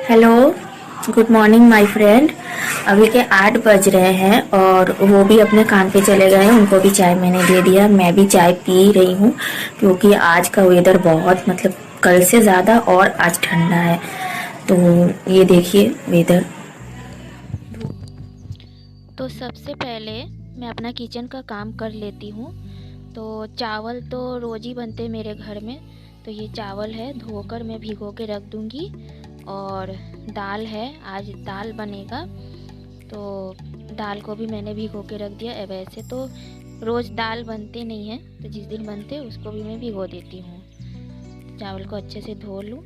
Hello. Good morning my friend. अभी के 8 बज रहे हैं और वो भी अपने काम पे चले गए हैं। उनको भी चाय मैंने दे दिया। मैं भी चाय पी रही हूँ क्योंकि आज का वेदर बहुत कल से ज़्यादा और आज ठंडा है। तो ये देखिए वेदर। तो सबसे पहले मैं अपना किचन का काम कर लेती हूँ। तो चावल तो रोज़ ही बनते हैं मेरे घर में। तो ये चावल है, धोकर मैं भिगो के रख दूँगी। और दाल है, आज दाल बनेगा। तो दाल को भी मैंने भिगो के रख दिया। वैसे तो रोज़ दाल बनते नहीं हैं, तो जिस दिन बनते हैं उसको भी मैं भिगो देती हूँ। चावल को अच्छे से धो लूँ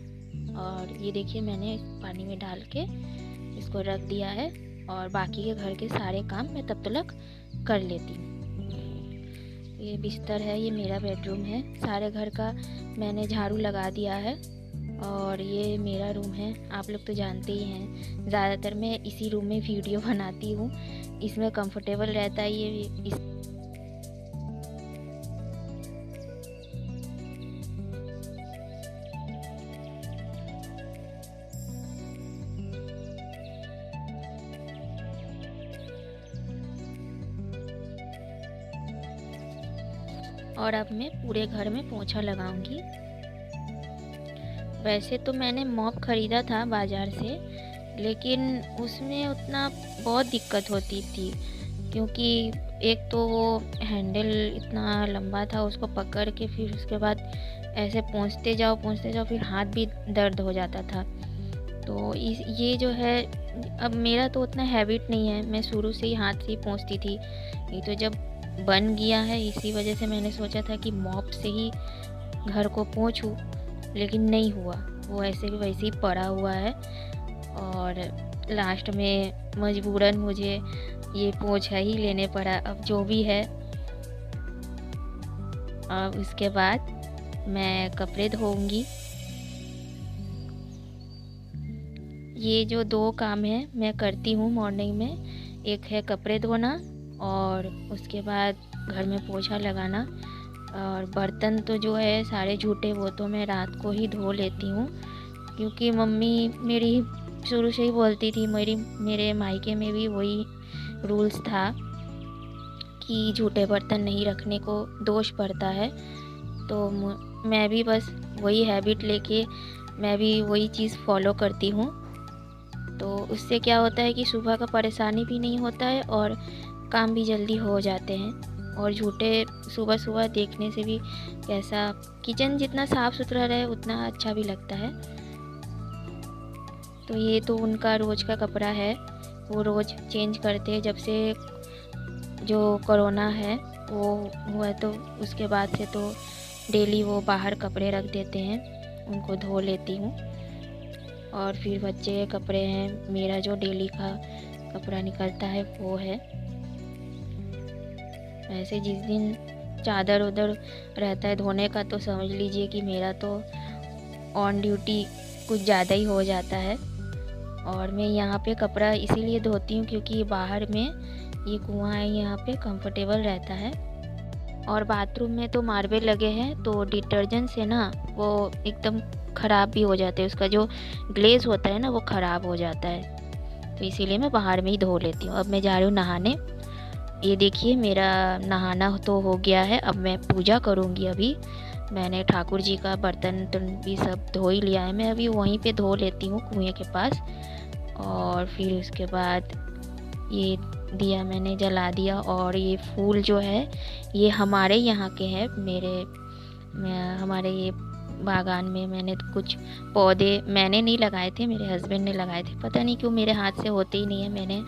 और ये देखिए मैंने पानी में डाल के इसको रख दिया है। और बाकी के घर के सारे काम मैं तब तक कर लेती हूँ। ये बिस्तर है, ये मेरा बेडरूम है। सारे घर का मैंने झाड़ू लगा दिया है। और ये मेरा रूम है, आप लोग तो जानते ही हैं। ज़्यादातर मैं इसी रूम में वीडियो बनाती हूँ, इसमें कंफर्टेबल रहता है। ये और अब मैं पूरे घर में पोंछा लगाऊंगी। वैसे तो मैंने मॉप ख़रीदा था बाज़ार से, लेकिन उसमें उतना बहुत दिक्कत होती थी, क्योंकि एक तो वो हैंडल इतना लंबा था, उसको पकड़ के फिर उसके बाद ऐसे पोंछते जाओ फिर हाथ भी दर्द हो जाता था। तो ये जो है, अब मेरा तो उतना हैबिट नहीं है, मैं शुरू से ही हाथ से ही पोंछती थी। ये तो जब बन गया है, इसी वजह से मैंने सोचा था कि मॉप से ही घर को पोंछूँ, लेकिन नहीं हुआ। वो ऐसे भी वैसे ही पड़ा हुआ है। और लास्ट में मजबूरन मुझे ये पोंछा ही लेने पड़ा। अब जो भी है, अब इसके बाद मैं कपड़े धोऊंगी। ये जो 2 काम है मैं करती हूँ मॉर्निंग में। एक है कपड़े धोना और उसके बाद घर में पोछा लगाना। और बर्तन तो जो है सारे झूठे, वो तो मैं रात को ही धो लेती हूँ, क्योंकि मम्मी मेरी शुरू से ही बोलती थी। मेरे मायके में भी वही रूल्स था कि झूठे बर्तन नहीं रखने को दोष पड़ता है। तो मैं भी बस वही हैबिट लेके मैं भी वही चीज़ फॉलो करती हूँ। तो उससे क्या होता है कि सुबह का परेशानी भी नहीं होता है और काम भी जल्दी हो जाते हैं। और झूठे सुबह सुबह देखने से भी कैसा, किचन जितना साफ़ सुथरा रहे उतना अच्छा भी लगता है। तो ये तो उनका रोज़ का कपड़ा है, वो रोज़ चेंज करते हैं। जब से जो कोरोना है वो हुआ है, तो उसके बाद से तो डेली वो बाहर कपड़े रख देते हैं, उनको धो लेती हूँ। और फिर बच्चे के कपड़े हैं, मेरा जो डेली का कपड़ा निकलता है वो है। वैसे जिस दिन चादर उधर रहता है धोने का, तो समझ लीजिए कि मेरा तो ऑन ड्यूटी कुछ ज़्यादा ही हो जाता है। और मैं यहाँ पे कपड़ा इसीलिए धोती हूँ क्योंकि बाहर में ये कुआँ है, यहाँ पे कंफर्टेबल रहता है। और बाथरूम में तो मार्बल लगे हैं, तो डिटर्जेंट से ना वो एकदम ख़राब भी हो जाते हैं, उसका जो ग्लेज़ होता है ना वो ख़राब हो जाता है। तो इसीलिए मैं बाहर में ही धो लेती हूँ। अब मैं जा रही हूँ नहाने। ये देखिए मेरा नहाना तो हो गया है, अब मैं पूजा करूँगी। अभी मैंने ठाकुर जी का बर्तन भी सब धो ही लिया है, मैं अभी वहीं पे धो लेती हूँ कुएँ के पास। और फिर उसके बाद ये दिया मैंने जला दिया। और ये फूल जो है ये हमारे यहाँ के हैं, हमारे ये बागान में मैंने कुछ पौधे मैंने नहीं लगाए थे, मेरे हस्बैंड ने लगाए थे। पता नहीं क्यों मेरे हाथ से होते ही नहीं है। मैंने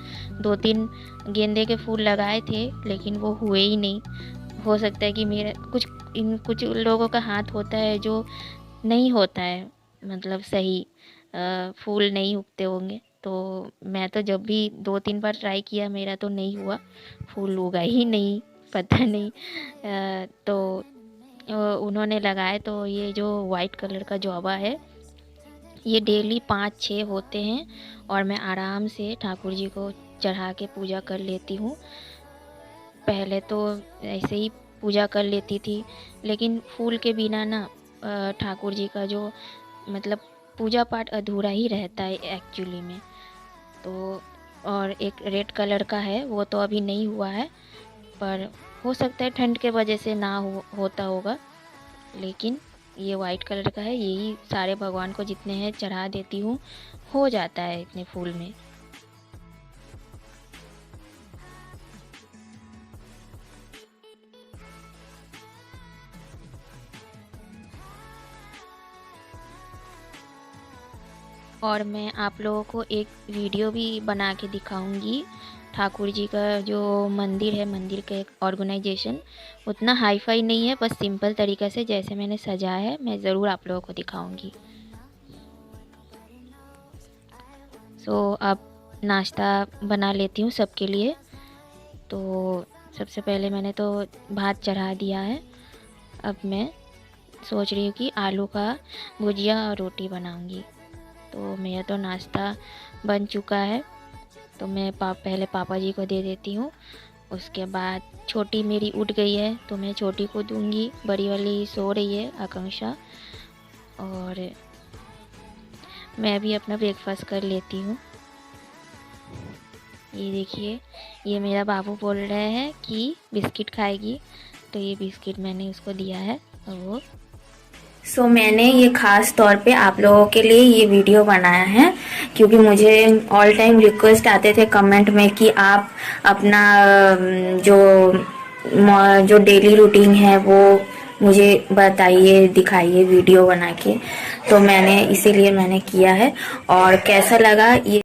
2-3 गेंदे के फूल लगाए थे, लेकिन वो हुए ही नहीं। हो सकता है कि मेरा कुछ लोगों का हाथ होता है जो नहीं होता है, मतलब सही फूल नहीं उगते होंगे। तो मैं तो जब भी 2-3 बार ट्राई किया, मेरा तो नहीं हुआ, फूल उगा ही नहीं, पता नहीं। तो उन्होंने लगाए। तो ये जो वाइट कलर का जौबा है, ये डेली 5-6 होते हैं और मैं आराम से ठाकुर जी को चढ़ा के पूजा कर लेती हूँ। पहले तो ऐसे ही पूजा कर लेती थी, लेकिन फूल के बिना ना ठाकुर जी का जो मतलब पूजा पाठ अधूरा ही रहता है एक्चुअली में। तो और एक रेड कलर का है, वो तो अभी नहीं हुआ है, पर हो सकता है ठंड के वजह से ना होता होगा। लेकिन ये वाइट कलर का है, यही सारे भगवान को जितने हैं चढ़ा देती हूँ, हो जाता है इतने फूल में। और मैं आप लोगों को एक वीडियो भी बना के दिखाऊंगी। ठाकुर जी का जो मंदिर है, मंदिर का एक ऑर्गेनाइजेशन उतना हाई फाई नहीं है, बस सिंपल तरीक़े से जैसे मैंने सजाया है मैं ज़रूर आप लोगों को दिखाऊंगी। अब नाश्ता बना लेती हूँ सबके लिए। तो सबसे पहले मैंने तो भात चढ़ा दिया है। अब मैं सोच रही हूँ कि आलू का भुजिया और रोटी बनाऊंगी। तो मेरा तो नाश्ता बन चुका है, तो मैं पहले पापा जी को दे देती हूँ। उसके बाद छोटी मेरी उठ गई है तो मैं छोटी को दूंगी, बड़ी वाली सो रही है आकांक्षा। और मैं भी अपना ब्रेकफास्ट कर लेती हूँ। ये देखिए, ये मेरा बाबू बोल रहे हैं कि बिस्किट खाएगी, तो ये बिस्किट मैंने उसको दिया है और वो मैंने ये ख़ास तौर पे आप लोगों के लिए ये वीडियो बनाया है, क्योंकि मुझे ऑल टाइम रिक्वेस्ट आते थे कमेंट में कि आप अपना जो डेली रूटीन है वो मुझे बताइए, दिखाइए वीडियो बना के। तो इसीलिए मैंने किया है। और कैसा लगा ये